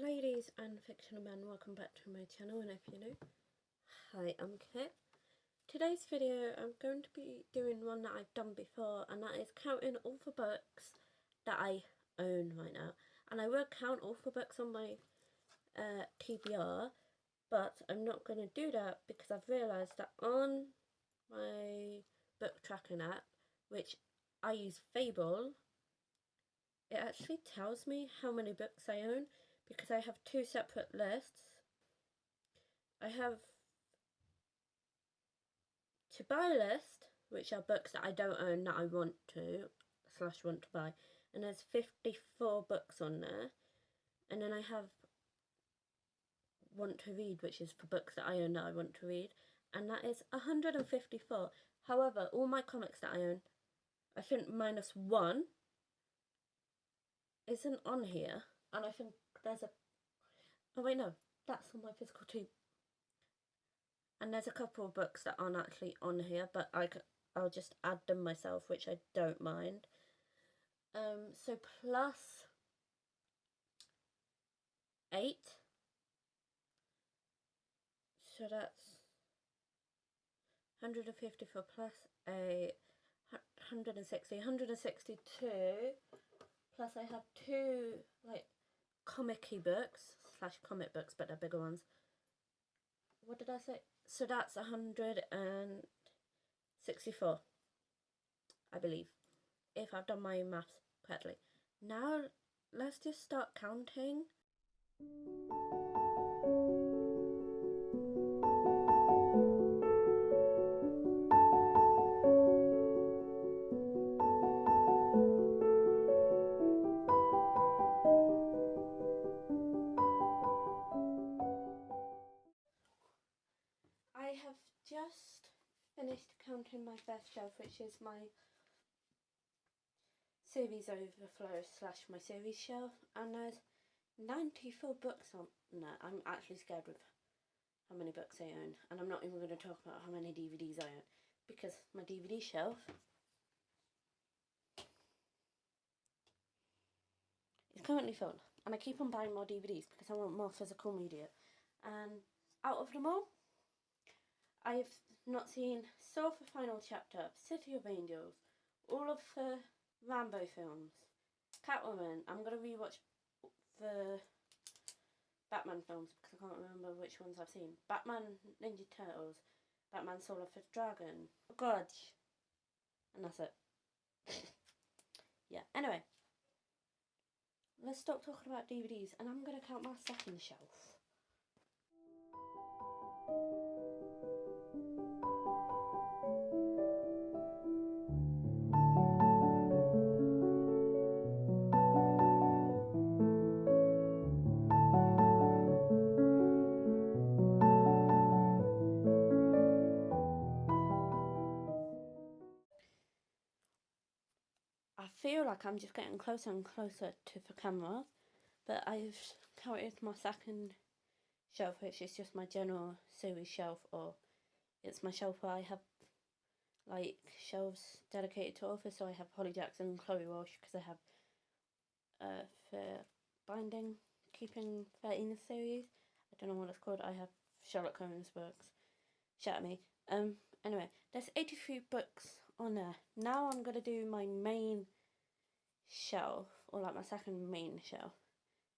ladies and fictional men, welcome back to my channel, and if you're new, hi, I'm Kit. Today's video I'm going to be doing one that I've done before, and that is counting all the books that I own right now. And I will count all the books on my TBR, but I'm not going to do that because I've realised that on my book tracking app, which I use Fable, it actually tells me how many books I own because I have two separate lists. I have to buy list, which are books that I don't own that I want to buy, and there's 54 books on there. And then I have want to read, which is for books that I own that I want to read, and that is 154. However, all my comics that I own, I think minus one, isn't on here, and I think there's a, oh wait, no, that's on my physical too. And there's a couple of books that aren't actually on here, but I'll just add them myself, which I don't mind. So plus 8. So that's 154 plus 8, 160, 162. Plus I have two like comic-y books / comic books, but they're bigger ones. What did I say? So that's 164, I believe, if I've done my maths correctly. Now let's just start counting. I have just finished counting my first shelf, which is my series overflow / my series shelf, and there's 94 books on there. I'm actually scared with how many books I own, and I'm not even going to talk about how many DVDs I own, because my DVD shelf is currently full, and I keep on buying more DVDs because I want more physical media. And out of them all, I've not seen Saw the Final Chapter, City of Angels, all of the Rambo films, Catwoman. I'm going to rewatch the Batman films because I can't remember which ones I've seen. Batman Ninja Turtles, Batman Soul of the Dragon, God, and that's it. Yeah, anyway, let's stop talking about DVDs, and I'm going to count my second shelf. I feel like I'm just getting closer and closer to the camera, but I've counted my second shelf, which is just my general series shelf, or it's my shelf where I have like shelves dedicated to authors. So I have Holly Jackson and Chloe Walsh because I have for binding, keeping 13 series. I don't know what it's called. I have Sherlock Holmes books. Shout at me. Anyway, there's 83 books on there. Now I'm gonna do my main shelf, or like my second main shelf.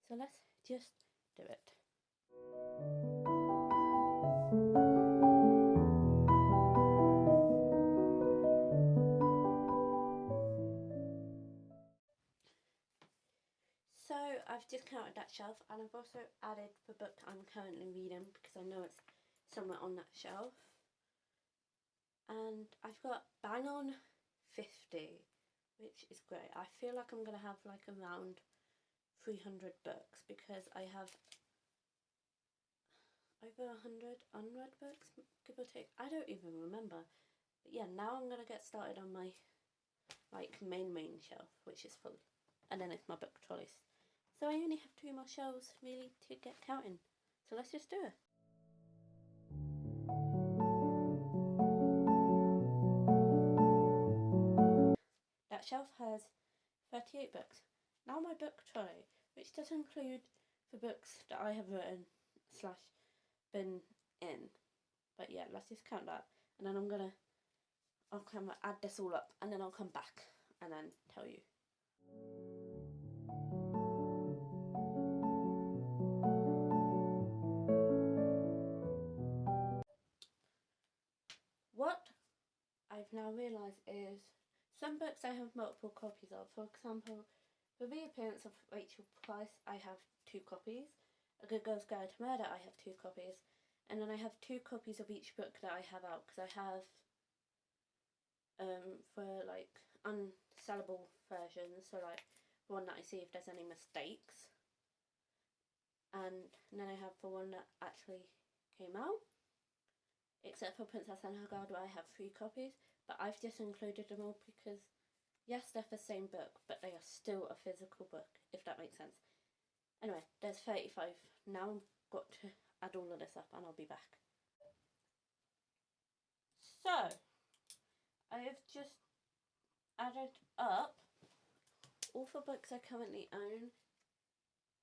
So let's just do it. So I've just counted that shelf, and I've also added the book I'm currently reading because I know it's somewhere on that shelf. And I've got bang on 50, which is great. I feel like I'm going to have like around 300 books because I have over 100 unread books, give or take. I don't even remember. But yeah, now I'm going to get started on my like main shelf, which is full. And then it's my book trolleys. So I only have 2 more shelves really to get counting. So let's just do it. That shelf has 38 books. Now my book trolley, which does include for books that I have written / been in. But yeah, let's just count that. And then I'll come add this all up, and then I'll come back and then tell you. What I've now realised is some books I have multiple copies of. For example, for The Appearance of Rachel Price, I have 2 copies. A Good Girl's Guide to Murder, I have 2 copies. And then I have 2 copies of each book that I have out, because I have for like unsellable versions, so like the one that I see if there's any mistakes, and then I have the one that actually came out, except for Princess and Her Guard, where I have 3 copies, but I've just included them all because yes, they're the same book, but they are still a physical book, if that makes sense. Anyway, there's 35. Now I've got to add all of this up and I'll be back. So, I have just added up all the books I currently own.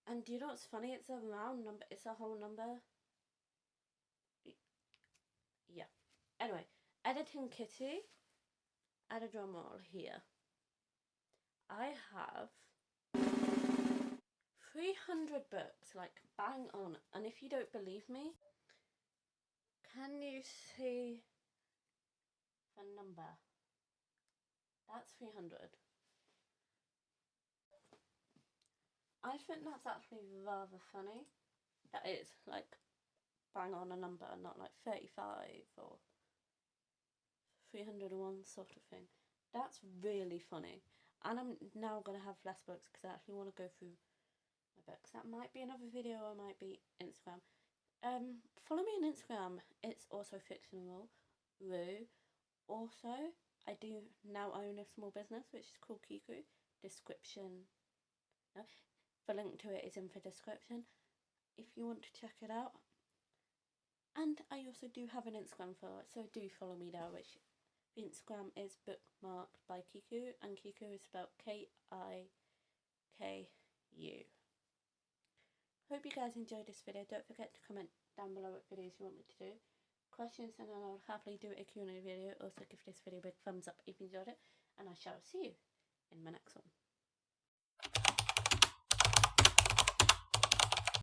And do you know what's funny? It's a round number. It's a whole number. Yeah. Anyway, Editing Kitty. Add a drum roll here. I have 300 books, like bang on. And if you don't believe me, can you see the number? That's 300. I think that's actually rather funny. That is like bang on a number, not like 35 or 301 sort of thing. That's really funny. And I'm now going to have less books because I actually want to go through my books. That might be another video or might be Instagram. Follow me on Instagram. It's also fictional Rue. Also, I do now own a small business which is called Kiku. Description. No, the link to it is in the description if you want to check it out. And I also do have an Instagram for it, so do follow me there, which the Instagram is bookmarked by Kiku, and Kiku is spelled Kiku. Hope you guys enjoyed this video. Don't forget to comment down below what videos you want me to do. Questions, and then I'll happily do a Q&A video. Also give this video a big thumbs up if you enjoyed it, and I shall see you in my next one.